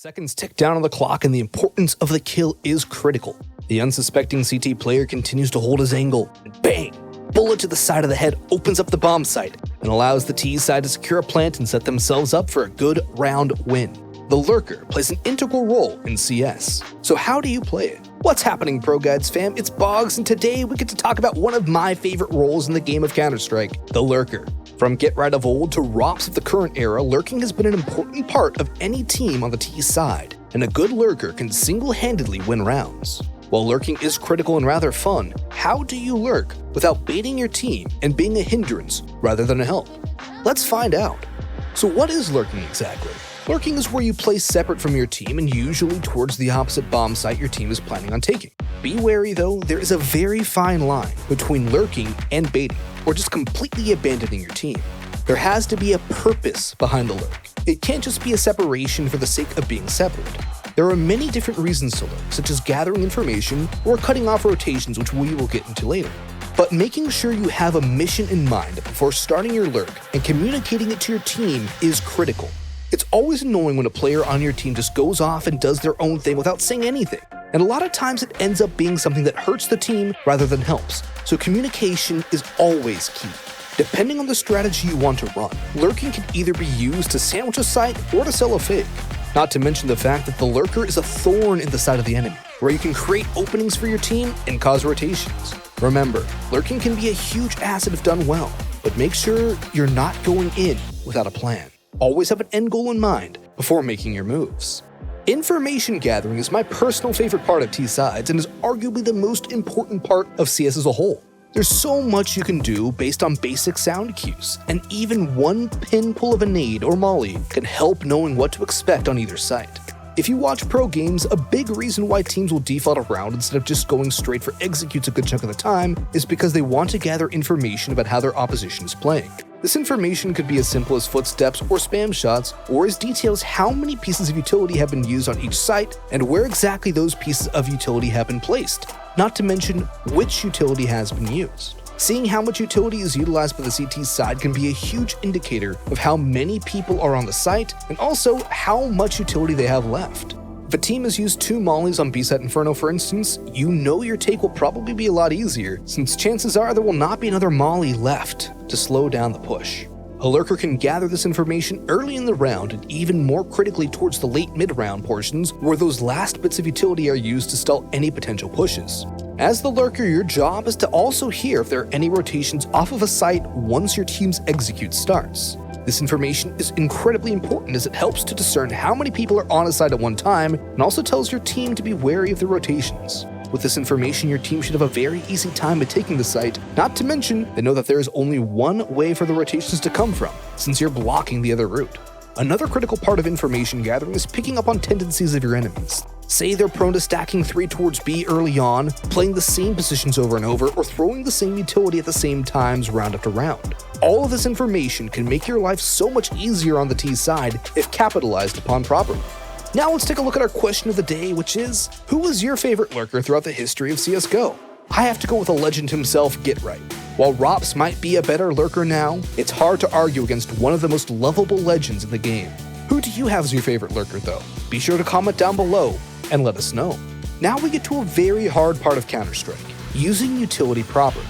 Seconds tick down on the clock and the importance of the kill is critical. The unsuspecting CT player continues to hold his angle, and bang! Bullet to the side of the head opens up the bomb site and allows the T side to secure a plant and set themselves up for a good round win. The lurker plays an integral role in CS. So how do you play it? What's happening, ProGuides fam? It's Boggs, and today we get to talk about one of my favorite roles in the game of Counter-Strike, the lurker. From Get Right of old to ROPS of the current era, lurking has been an important part of any team on the T side, and a good lurker can single-handedly win rounds. While lurking is critical and rather fun, how do you lurk without baiting your team and being a hindrance rather than a help? Let's find out. So what is lurking exactly? Lurking is where you play separate from your team and usually towards the opposite bomb site your team is planning on taking. Be wary though, there is a very fine line between lurking and baiting, or just completely abandoning your team. There has to be a purpose behind the lurk. It can't just be a separation for the sake of being separate. There are many different reasons to lurk, such as gathering information or cutting off rotations, which we will get into later. But making sure you have a mission in mind before starting your lurk and communicating it to your team is critical. It's always annoying when a player on your team just goes off and does their own thing without saying anything. And a lot of times it ends up being something that hurts the team rather than helps. So communication is always key. Depending on the strategy you want to run, lurking can either be used to sandwich a site or to sell a fake. Not to mention the fact that the lurker is a thorn in the side of the enemy, where you can create openings for your team and cause rotations. Remember, lurking can be a huge asset if done well, but make sure you're not going in without a plan. Always have an end goal in mind before making your moves. Information gathering is my personal favorite part of T-Sides and is arguably the most important part of CS as a whole. There's so much you can do based on basic sound cues, and even one pin pull of a nade or molly can help knowing what to expect on either site. If you watch pro games, a big reason why teams will default around instead of just going straight for executes a good chunk of the time is because they want to gather information about how their opposition is playing. This information could be as simple as footsteps or spam shots, or as details how many pieces of utility have been used on each site and where exactly those pieces of utility have been placed, not to mention which utility has been used. Seeing how much utility is utilized by the CT side can be a huge indicator of how many people are on the site and also how much utility they have left. If a team has used 2 mollies on B-Site Inferno for instance, you know your take will probably be a lot easier, since chances are there will not be another molly left to slow down the push. A lurker can gather this information early in the round and even more critically towards the late mid-round portions where those last bits of utility are used to stall any potential pushes. As the lurker, your job is to also hear if there are any rotations off of a site once your team's execute starts. This information is incredibly important as it helps to discern how many people are on a site at one time and also tells your team to be wary of the rotations. With this information, your team should have a very easy time at taking the site, not to mention they know that there is only one way for the rotations to come from, since you're blocking the other route. Another critical part of information gathering is picking up on tendencies of your enemies. Say they're prone to stacking 3 towards B early on, playing the same positions over and over, or throwing the same utility at the same times round after round. All of this information can make your life so much easier on the T side if capitalized upon properly. Now let's take a look at our question of the day, which is, who was your favorite lurker throughout the history of CSGO? I have to go with a legend himself, Get Right. While ROPS might be a better lurker now, it's hard to argue against one of the most lovable legends in the game. Who do you have as your favorite lurker though? Be sure to comment down below and let us know. Now we get to a very hard part of Counter-Strike, using utility proper.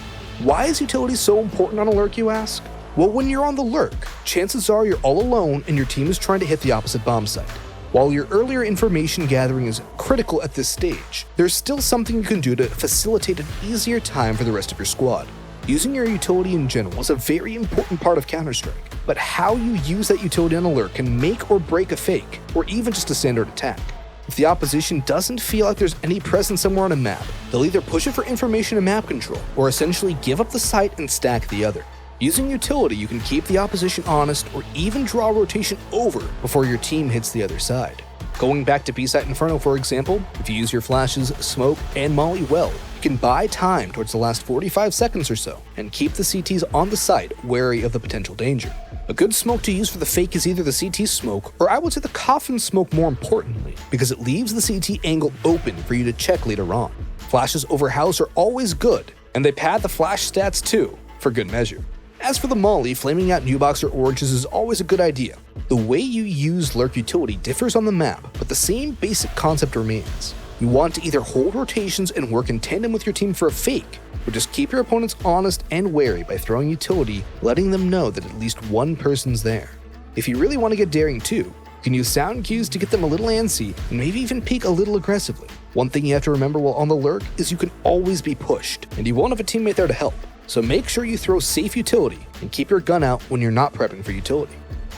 Why is utility so important on a lurk, you ask? Well, when you're on the lurk, chances are you're all alone and your team is trying to hit the opposite bomb site. While your earlier information gathering is critical at this stage, there's still something you can do to facilitate an easier time for the rest of your squad. Using your utility in general is a very important part of Counter-Strike, but how you use that utility on a lurk can make or break a fake, or even just a standard attack. If the opposition doesn't feel like there's any presence somewhere on a map, they'll either push it for information and map control, or essentially give up the site and stack the other. Using utility, you can keep the opposition honest or even draw a rotation over before your team hits the other side. Going back to B-Site Inferno for example, if you use your flashes, smoke, and molly well, you can buy time towards the last 45 seconds or so and keep the CTs on the site wary of the potential danger. A good smoke to use for the fake is either the CT smoke, or I would say the coffin smoke more importantly, because it leaves the CT angle open for you to check later on. Flashes over house are always good, and they pad the flash stats too, for good measure. As for the molly, flaming out new box or oranges is always a good idea. The way you use LURK utility differs on the map, but the same basic concept remains. You want to either hold rotations and work in tandem with your team for a fake, or just keep your opponents honest and wary by throwing utility, letting them know that at least one person's there. If you really want to get daring too, you can use sound cues to get them a little antsy and maybe even peek a little aggressively. One thing you have to remember while on the LURK is you can always be pushed, and you won't have a teammate there to help. So make sure you throw safe utility and keep your gun out when you're not prepping for utility.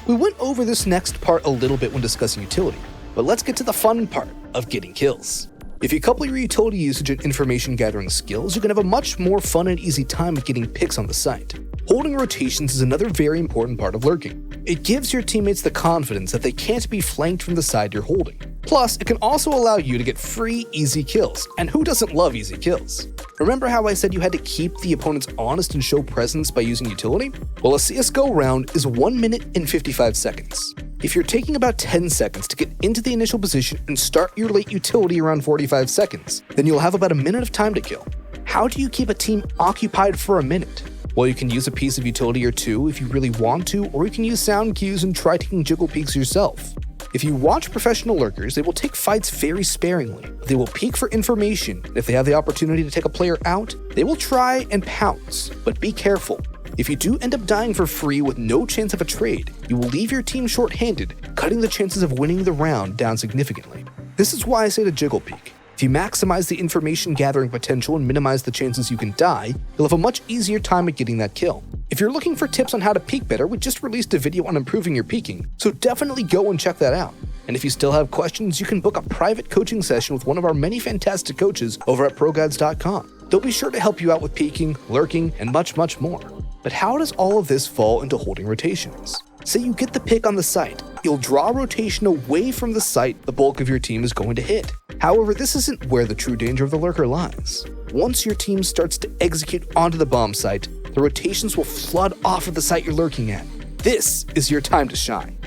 We went over this next part a little bit when discussing utility, but let's get to the fun part of getting kills. If you couple your utility usage and information gathering skills, you can have a much more fun and easy time of getting picks on the site. Holding rotations is another very important part of lurking. It gives your teammates the confidence that they can't be flanked from the side you're holding. Plus, it can also allow you to get free, easy kills, and who doesn't love easy kills? Remember how I said you had to keep the opponents honest and show presence by using utility? Well, a CSGO round is 1 minute and 55 seconds. If you're taking about 10 seconds to get into the initial position and start your late utility around 45 seconds, then you'll have about a minute of time to kill. How do you keep a team occupied for a minute? Well, you can use a piece of utility or two if you really want to, or you can use sound cues and try taking jiggle peeks yourself. If you watch professional lurkers, they will take fights very sparingly. They will peek for information, and if they have the opportunity to take a player out, they will try and pounce. But be careful. If you do end up dying for free with no chance of a trade, you will leave your team short-handed, cutting the chances of winning the round down significantly. This is why I say to jiggle peek. If you maximize the information gathering potential and minimize the chances you can die, you'll have a much easier time at getting that kill. If you're looking for tips on how to peek better, we just released a video on improving your peeking, so definitely go and check that out. And if you still have questions, you can book a private coaching session with one of our many fantastic coaches over at ProGuides.com. They'll be sure to help you out with peeking, lurking, and much, much more. But how does all of this fall into holding rotations? Say you get the pick on the site, you'll draw a rotation away from the site the bulk of your team is going to hit. However, this isn't where the true danger of the lurker lies. Once your team starts to execute onto the bomb site, the rotations will flood off of the site you're lurking at. This is your time to shine.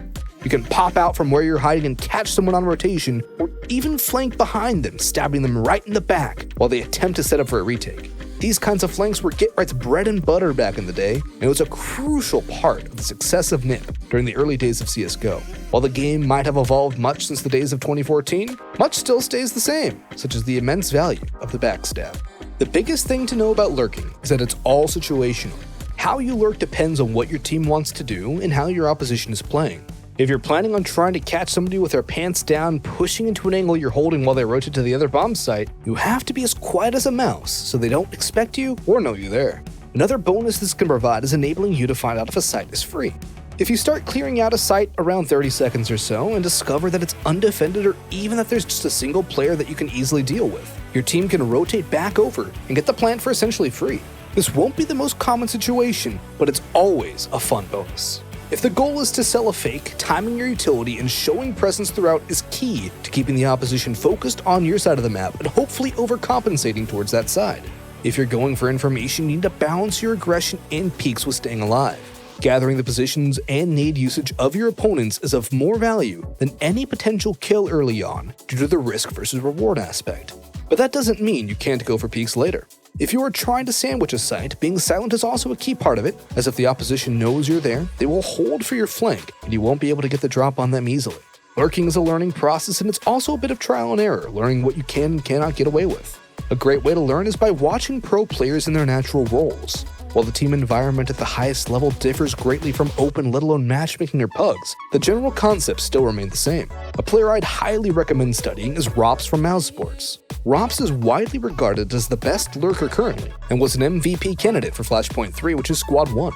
You can pop out from where you're hiding and catch someone on rotation, or even flank behind them, stabbing them right in the back while they attempt to set up for a retake. These kinds of flanks were Get-Right's bread and butter back in the day, and it was a crucial part of the success of NIP during the early days of CSGO. While the game might have evolved much since the days of 2014, much still stays the same, such as the immense value of the backstab. The biggest thing to know about lurking is that it's all situational. How you lurk depends on what your team wants to do and how your opposition is playing. If you're planning on trying to catch somebody with their pants down, pushing into an angle you're holding while they rotate to the other bomb site, you have to be as quiet as a mouse so they don't expect you or know you're there. Another bonus this can provide is enabling you to find out if a site is free. If you start clearing out a site around 30 seconds or so and discover that it's undefended or even that there's just a single player that you can easily deal with, your team can rotate back over and get the plant for essentially free. This won't be the most common situation, but it's always a fun bonus. If the goal is to sell a fake, timing your utility and showing presence throughout is key to keeping the opposition focused on your side of the map and hopefully overcompensating towards that side. If you're going for information, you need to balance your aggression and peaks with staying alive. Gathering the positions and nade usage of your opponents is of more value than any potential kill early on due to the risk versus reward aspect. But that doesn't mean you can't go for peaks later. If you are trying to sandwich a site, being silent is also a key part of it, as if the opposition knows you're there, they will hold for your flank, and you won't be able to get the drop on them easily. Lurking is a learning process, and it's also a bit of trial and error, learning what you can and cannot get away with. A great way to learn is by watching pro players in their natural roles. While the team environment at the highest level differs greatly from open, let alone matchmaking or pugs, the general concepts still remain the same. A player I'd highly recommend studying is Rops from Mouse Sports. Rops is widely regarded as the best lurker currently, and was an MVP candidate for Flashpoint 3, which is Squad 1.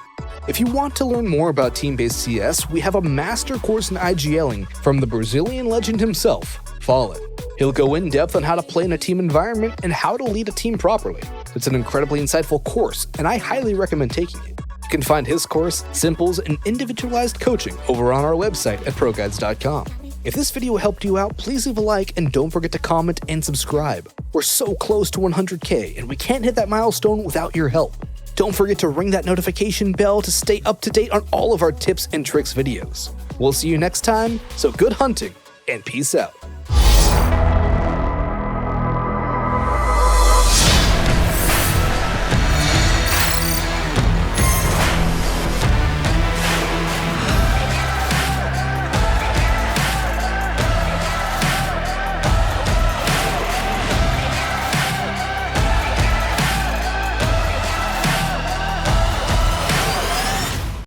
If you want to learn more about team-based CS, we have a master course in IGLing from the Brazilian legend himself, Fallen. He'll go in depth on how to play in a team environment and how to lead a team properly. It's an incredibly insightful course, and I highly recommend taking it. You can find his course, simples, and individualized coaching over on our website at ProGuides.com. If this video helped you out, please leave a like and don't forget to comment and subscribe. We're so close to 100K, and we can't hit that milestone without your help. Don't forget to ring that notification bell to stay up to date on all of our tips and tricks videos. We'll see you next time, so good hunting and peace out.